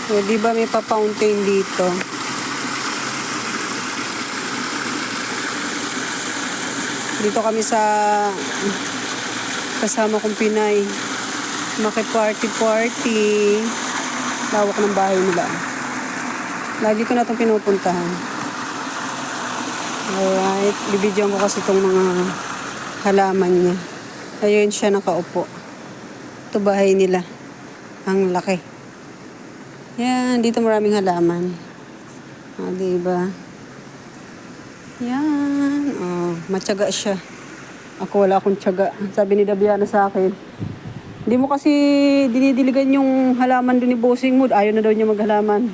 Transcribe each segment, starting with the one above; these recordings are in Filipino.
O, di ba may pa-fountain dito? Dito kami sa kasama kong Pinay. Maki-party-party. Lawak ng bahay nila. Lagi ko na itong pinupuntahan. Alright. Bibidyoan ko kasi itong mga halaman niya. Ayun siya nakaupo. Ito bahay nila. Ang laki. Yan. Dito maraming halaman. Diba? Yan. Matyaga siya. Ako wala akong tiyaga. Sabi ni Dabiana sa akin, hindi mo kasi dinidiligan yung halaman doon ni Bossing mo. Ayaw na daw niya maghalaman.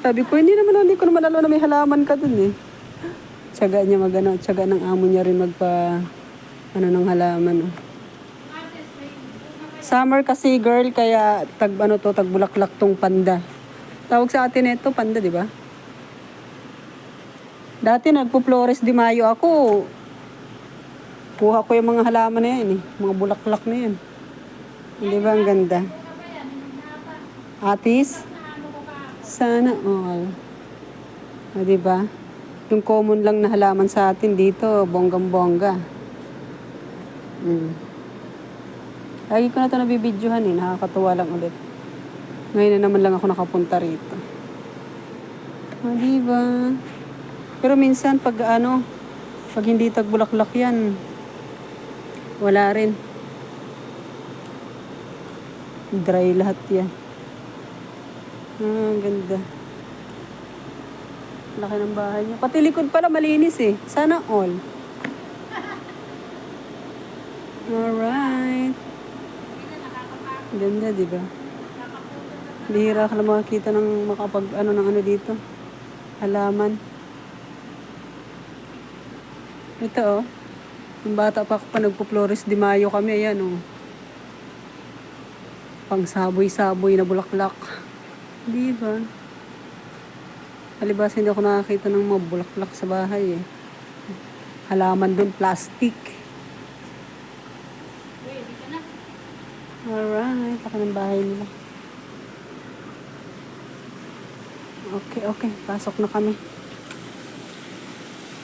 Sabi ko, hindi ko naman alam na may halaman ka dun eh. Tiyaga niya tiyaga ng amo niya rin ng halaman. Oh. Summer kasi girl, kaya tagbulaklak tong panda. Tawag sa atin ito, panda, di ba? Dati nagpo-Flores de Mayo ako. Kuha ko yung mga halaman na yan eh. Mga bulaklak na yan. Di ba ang ganda? Atis? Sana all. Di ba? Yung common lang na halaman sa atin dito, bonggang-bongga. Lagi ko na ito nabibidyohan eh. Nakakatuwa lang ulit. Ngayon na naman lang ako nakapunta rito. Di ba? Pero minsan pag hindi tagbulaklak yan, wala rin. Dry lahat yan. Ganda. Laki ng bahay niya. Pati likod pala malinis eh. Sana all. Alright. Ganda, di ba? Bihira ka lang makakita ng ng dito. Halaman. Ito oh. Yung bata pa nagpo-Flores de Mayo kami. Ayan oh. Pang saboy-saboy na bulaklak. Di ba? Halibas hindi ako nakakita ng mga bulaklak sa bahay eh. Halaman dun, plastic. Alright, laki ng bahay nila. Okay, pasok na kami.